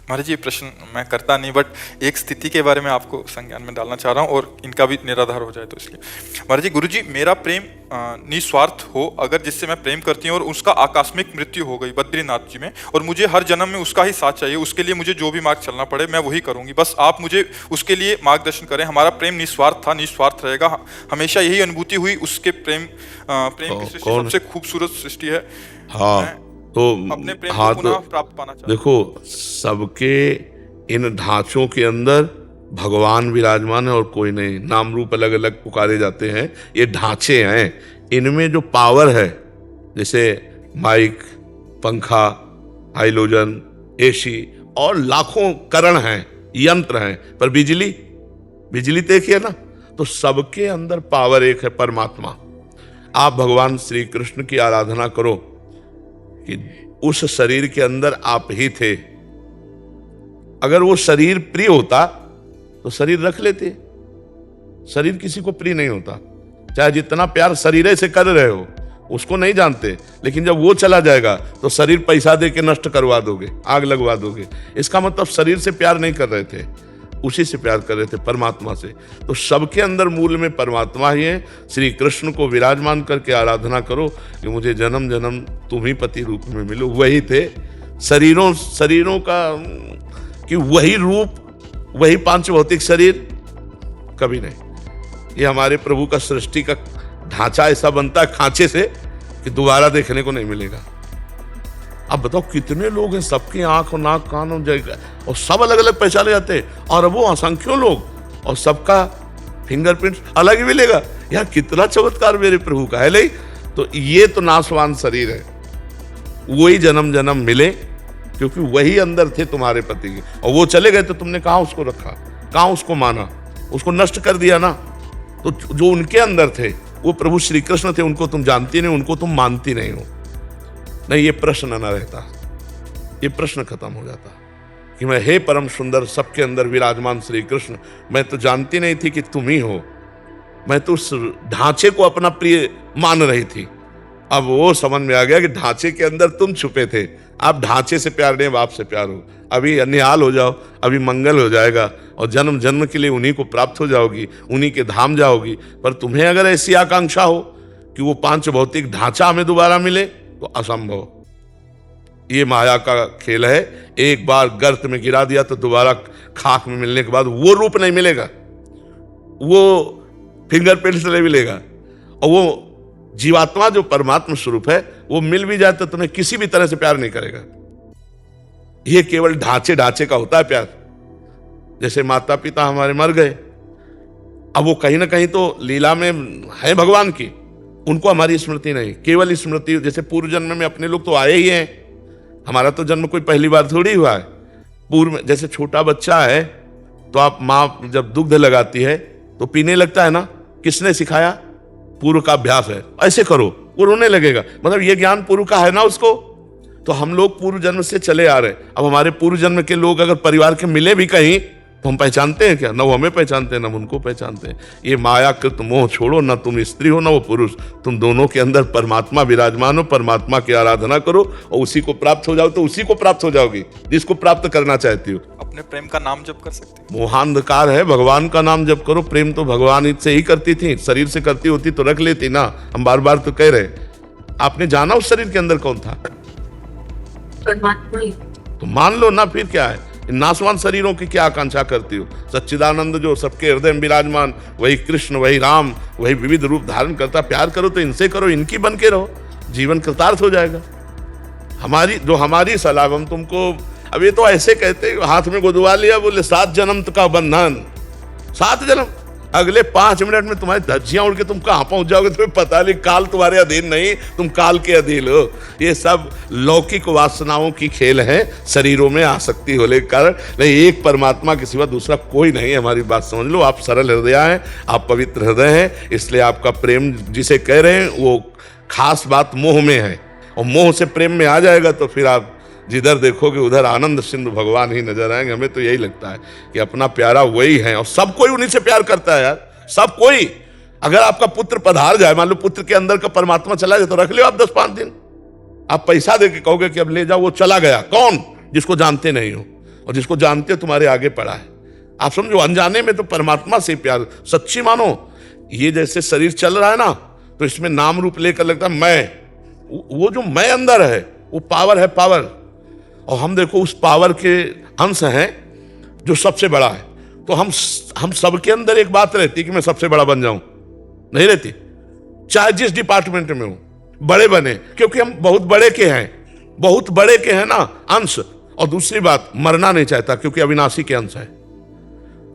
महाराज जी, ये प्रश्न मैं करता नहीं, बट एक स्थिति के बारे में आपको संज्ञान में डालना चाह रहा हूँ और इनका भी निराधार हो जाए तो इसलिए। महाराज जी, गुरु जी, मेरा प्रेम निस्वार्थ हो अगर जिससे मैं प्रेम करती हूँ और उसका आकस्मिक मृत्यु हो गई बद्रीनाथ जी में, और मुझे हर जन्म में उसका ही साथ चाहिए, उसके लिए मुझे जो भी मार्ग चलना पड़े मैं वही करूँगी, बस आप मुझे उसके लिए मार्गदर्शन करें। हमारा प्रेम निस्वार्थ था, निस्वार्थ रहेगा, हमेशा यही अनुभूति हुई उसके प्रेम की सृष्टि सबसे खूबसूरत सृष्टि है। हाँ, तो अपने प्रेम हाँ, को पुनः तो प्राप्त पाना चाहता हूं। देखो, सबके इन ढांचों के अंदर भगवान विराजमान है और कोई नहीं। नाम रूप अलग अलग पुकारे जाते हैं, ये ढांचे हैं। इनमें जो पावर है, जैसे माइक, पंखा, हाइलोजन, एसी और लाखों करण हैं, यंत्र हैं, पर बिजली तो एक ही है ना। तो सबके अंदर पावर एक है, परमात्मा। आप भगवान श्री कृष्ण की आराधना करो कि उस शरीर के अंदर आप ही थे। अगर वो शरीर प्रिय होता तो शरीर रख लेते। शरीर किसी को प्रिय नहीं होता, चाहे जितना प्यार शरीर से कर रहे हो, उसको नहीं जानते। लेकिन जब वो चला जाएगा तो शरीर पैसा दे के नष्ट करवा दोगे, आग लगवा दोगे। इसका मतलब शरीर से प्यार नहीं कर रहे थे, उसी से प्यार कर रहे थे, परमात्मा से। तो सबके अंदर मूल में परमात्मा ही है। श्री कृष्ण को विराजमान करके आराधना करो कि मुझे जन्म जन्म तुम ही पति रूप में मिलो। वही थे शरीरों का, कि वही रूप, वही पांच भौतिक शरीर कभी नहीं। ये हमारे प्रभु का सृष्टि का ढांचा ऐसा बनता है खांचे से कि दोबारा देखने को नहीं मिलेगा। अब बताओ कितने लोग हैं, सबकी आंख और नाक कान और सब अलग अलग पहचाने जाते हैं, और वो असंख्यों लोग, और सबका फिंगरप्रिंट अलग ही मिलेगा। यार कितना चमत्कार मेरे प्रभु का है। नहीं तो ये तो नाशवान शरीर है, वही जन्म जन्म मिले, क्योंकि वही अंदर थे तुम्हारे पति के, और वो चले गए तो तुमने कहाँ उसको रखा, कहाँ उसको माना, उसको नष्ट कर दिया ना। तो जो उनके अंदर थे वो प्रभु श्री कृष्ण थे, उनको तुम जानती नहीं, उनको तुम मानती नहीं हो। नहीं, ये प्रश्न न रहता, ये प्रश्न खत्म हो जाता कि मैं हे परम सुंदर सबके अंदर विराजमान श्री कृष्ण, मैं तो जानती नहीं थी कि तुम ही हो। मैं तो उस ढांचे को अपना प्रिय मान रही थी। अब वो समझ में आ गया कि ढांचे के अंदर तुम छुपे थे। आप ढांचे से प्यार नहीं, बाप से प्यार हो। अभी निहाल हो जाओ, अभी मंगल हो जाएगा, और जन्म जन्म के लिए उन्हीं को प्राप्त हो जाओगी, उन्हीं के धाम जाओगी। पर तुम्हें अगर ऐसी आकांक्षा हो कि वो पांच भौतिक ढांचा हमें दोबारा मिले, तो असंभव। ये माया का खेल है। एक बार गर्त में गिरा दिया तो दोबारा खाक में मिलने के बाद वो रूप नहीं मिलेगा, वो फिंगरप्रिंट नहीं मिलेगा, और वो जीवात्मा जो परमात्मा स्वरूप है वो मिल भी जाए तो तुम्हें किसी भी तरह से प्यार नहीं करेगा। ये केवल ढांचे का होता है प्यार। जैसे माता पिता हमारे मर गए, अब वो कहीं ना कहीं तो लीला में है भगवान की, उनको हमारी स्मृति नहीं, केवल स्मृति। जैसे पूर्व जन्म में अपने लोग तो आए ही हैं, हमारा तो जन्म कोई पहली बार थोड़ी हुआ है। पूर्व में जैसे छोटा बच्चा है तो आप माँ जब दुग्ध लगाती है तो पीने लगता है ना, किसने सिखाया? पूर्व का अभ्यास है, ऐसे करो, वो रोने लगेगा। मतलब ये ज्ञान पूर्व का है ना उसको। तो हम लोग पूर्व जन्म से चले आ रहे। अब हमारे पूर्व जन्म के लोग अगर परिवार के मिले भी कहीं तो हम पहचानते हैं क्या? न वो हमें पहचानते हैं, न उनको पहचानते हैं। ये माया कृत मोह छोड़ो, न तुम स्त्री हो न वो पुरुष, तुम दोनों के अंदर परमात्मा विराजमान हो। परमात्मा की आराधना करो और उसी को प्राप्त हो जाओ, तो उसी को प्राप्त हो जाओगी जिसको प्राप्त करना चाहती हो। अपने प्रेम का नाम जप कर सकते हैं। मोहांधकार है, भगवान का नाम जप करो। प्रेम तो भगवान से ही करती थी, शरीर से करती होती तो रख लेती ना। हम बार बार तो कह रहे, आपने जाना उस शरीर के अंदर कौन था? तो मान लो ना, फिर क्या है? इन नाशवान शरीरों की क्या आकांक्षा करती हो? सच्चिदानंद जो सबके हृदय में विराजमान, वही कृष्ण, वही राम, वही विविध रूप धारण करता। प्यार करो तो इनसे करो, इनकी बन के रहो, जीवन कृतार्थ हो जाएगा। हमारी सलाह हम तुमको, अब ये तो ऐसे कहते हाथ में गुदवा लिया, बोले 7 जन्म का बंधन, 7 जन्म, अगले 5 मिनट में तुम्हारी धज्जियां उड़ के तुम कहां पहुंच जाओगे तुम्हें पता नहीं। काल तुम्हारे अधीन नहीं, तुम काल के अधीन हो। ये सब लौकिक वासनाओं की खेल है, शरीरों में आसक्ति होने के कारण। नहीं, एक परमात्मा के सिवा दूसरा कोई नहीं है। हमारी बात समझ लो। आप सरल हृदय हैं, आप पवित्र हृदय हैं, इसलिए आपका प्रेम जिसे कह रहे हैं वो खास बात मोह में है। और मोह से प्रेम में आ जाएगा तो फिर आप जिधर देखोगे उधर आनंद सिंधु भगवान ही नजर आएंगे। हमें तो यही लगता है कि अपना प्यारा वही है, और सब कोई उन्हीं से प्यार करता है यार, सब कोई। अगर आपका पुत्र पधार जाए, मान लो पुत्र के अंदर का परमात्मा चला जाए, तो रख लो आप 10-5 दिन। आप पैसा दे के कहोगे कि अब ले जाओ, वो चला गया। कौन? जिसको जानते नहीं हो। और जिसको जानते हो तुम्हारे आगे पड़ा है। आप समझो, अनजाने में तो परमात्मा से प्यार सच्ची मानो। ये जैसे शरीर चल रहा है ना, तो इसमें नाम रूप लेकर लगता है मैं, वो जो मैं अंदर है वो पावर है, पावर। और हम देखो उस पावर के अंश हैं जो सबसे बड़ा है। तो हम सबके अंदर एक बात रहती कि मैं सबसे बड़ा बन जाऊं, नहीं रहती, चाहे जिस डिपार्टमेंट में हो बड़े बने, क्योंकि हम बहुत बड़े के हैं, बहुत बड़े के हैं ना अंश। और दूसरी बात, मरना नहीं चाहता क्योंकि अविनाशी के अंश है।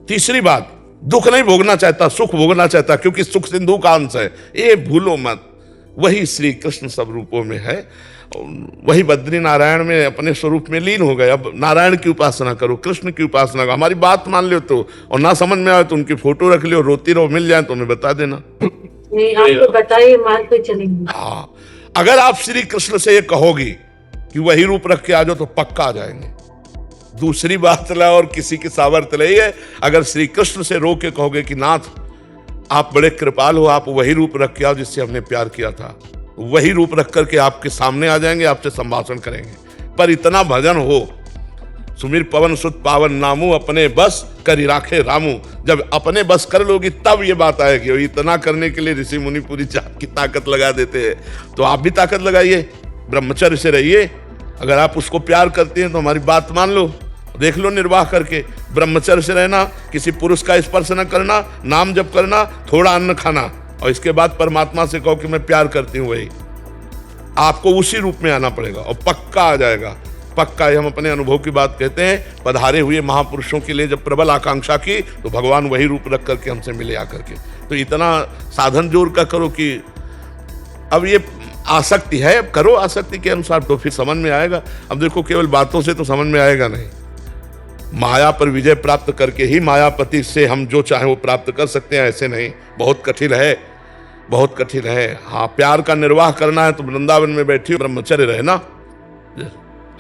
तीसरी बात, दुख नहीं भोगना चाहता, सुख भोगना चाहता क्योंकि सुख सिंधु का अंश है। ये भूलो मत, वही श्री कृष्ण सब रूपों में है, वही बद्री नारायण में अपने स्वरूप में लीन हो गए। अब नारायण की उपासना करो, कृष्ण की उपासना करो। हमारी बात मान लो तो, और ना समझ में आए तो उनकी फोटो रख लो, रोती रहो, मिल जाए तो हमें बता देना। नहीं, आपको बताइए, मान पे चलेंगे। हाँ, अगर आप श्री कृष्ण से ये कहोगी कि वही रूप रख के आ जाओ तो पक्का आ जाएंगे। दूसरी बात ला, और किसी की सामर्थ्य नहीं है। अगर श्री कृष्ण से रो के कहोगे कि नाथ आप बड़े कृपाल हो, आप वही रूप रख के आओ जिससे हमने प्यार किया था, वही रूप रख करके आपके सामने आ जाएंगे, आपसे संभाषण करेंगे। पर इतना भजन हो, सुमिर पवन सुत पावन नामू, अपने बस करी राखे रामू। जब अपने बस कर लोगी तब ये बात आएगी। और इतना करने के लिए ऋषि मुनि पूरी जात की ताकत लगा देते हैं, तो आप भी ताकत लगाइए, ब्रह्मचर्य से रहिए। अगर आप उसको प्यार करते हैं तो हमारी बात मान लो, देख लो निर्वाह करके। ब्रह्मचर्य से रहना, किसी पुरुष का स्पर्श न करना, नाम जप करना, थोड़ा अन्न खाना, और इसके बाद परमात्मा से कहो कि मैं प्यार करती हूँ, वही आपको उसी रूप में आना पड़ेगा और पक्का आ जाएगा। पक्का, हम अपने अनुभव की बात कहते हैं। पधारे हुए महापुरुषों के लिए जब प्रबल आकांक्षा की तो भगवान वही रूप रख करके हमसे मिले आकर के। तो इतना साधन जोर का करो कि अब ये आसक्ति है, अब करो आसक्ति के अनुसार, तो फिर समझ में आएगा। अब देखो, केवल बातों से तो समझ में आएगा नहीं, माया पर विजय प्राप्त करके ही मायापति से हम जो चाहे वो प्राप्त कर सकते हैं। ऐसे नहीं, बहुत कठिन है, बहुत कठिन है। हाँ, प्यार का निर्वाह करना है तो वृंदावन में बैठी ब्रह्मचर्य रहना,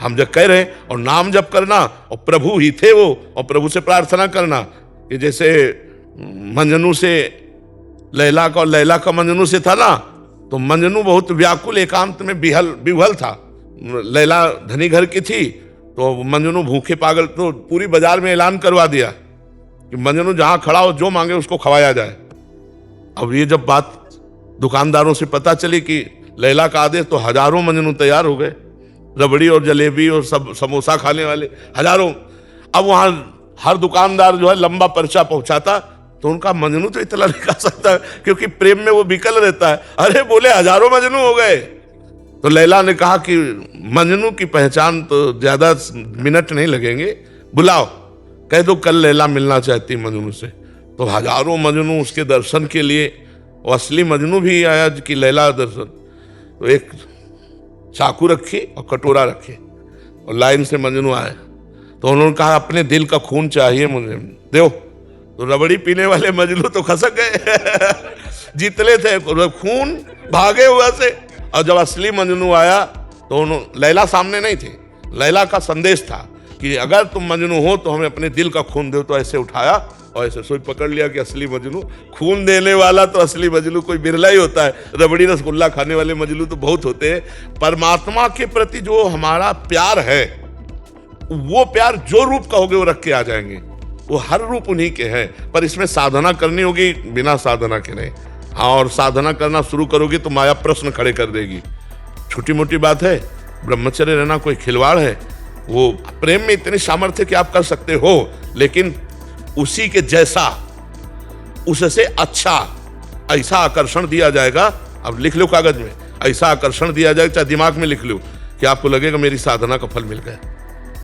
हम जब कह रहे, और नाम जप करना, और प्रभु ही थे वो, और प्रभु से प्रार्थना करना। कि जैसे मंजनू से लैला का, और लैला का मंजनू से था ना, तो मंजनू बहुत व्याकुल एकांत में विह्वल था। लैला धनी घर की थी, तो मंजनू भूखे पागल, तो पूरी बाजार में ऐलान करवा दिया कि मंजनू जहां खड़ा हो जो मांगे उसको खवाया जाए। अब ये जब बात दुकानदारों से पता चली कि लैला का आदेश, तो हजारों मंजनू तैयार हो गए, रबड़ी और जलेबी और सब समोसा खाने वाले हजारों। अब वहां हर दुकानदार जो है लंबा पर्चा पहुंचाता, तो उनका मंजनू तो इतना नहीं खा सकता क्योंकि प्रेम में वो बिकल रहता है। अरे बोले हजारों मंजनू हो गए। तो लैला ने कहा कि मंजनू की पहचान तो ज्यादा मिनट नहीं लगेंगे, बुलाओ, कह दो कल लैला मिलना चाहती मजनू से। तो हजारों मजनू उसके दर्शन के लिए, और असली मजनू भी आया कि लैला दर्शन। तो एक चाकू रखी और कटोरा रखी, और लाइन से मजनू आए। तो उन्होंने कहा अपने दिल का खून चाहिए मुझे, दो। तो रबड़ी पीने वाले मजनू तो खसक गए जीतले थे, खून भागे हुआ से। और जब असली मजनू आया तो उन्होंने, लैला सामने नहीं थी, लैला का संदेश था कि अगर तुम मजनू हो तो हमें अपने दिल का खून दो। तो ऐसे उठाया और ऐसे सोच पकड़ लिया कि असली मजनू। खून देने वाला तो असली मजनू कोई बिरला ही होता है, रबड़ी रसगुल्ला खाने वाले मजनू तो बहुत होते हैं। परमात्मा के प्रति जो हमारा प्यार है, वो प्यार जो रूप कहोगे वो रख के आ जाएंगे, वो हर रूप उन्हीं के हैं। पर इसमें साधना करनी होगी, बिना साधना के नहीं। हाँ, और साधना करना शुरू करोगी तो माया प्रश्न खड़े कर देगी। छोटी मोटी बात है, ब्रह्मचर्य रहना कोई खिलवाड़ है? वो प्रेम में इतनी सामर्थ्य कि आप कर सकते हो, लेकिन उसी के जैसा, उससे अच्छा ऐसा आकर्षण दिया जाएगा। अब लिख लो कागज में, ऐसा आकर्षण दिया जाएगा, चाहे दिमाग में लिख लो, कि आपको लगेगा मेरी साधना का फल मिल गया।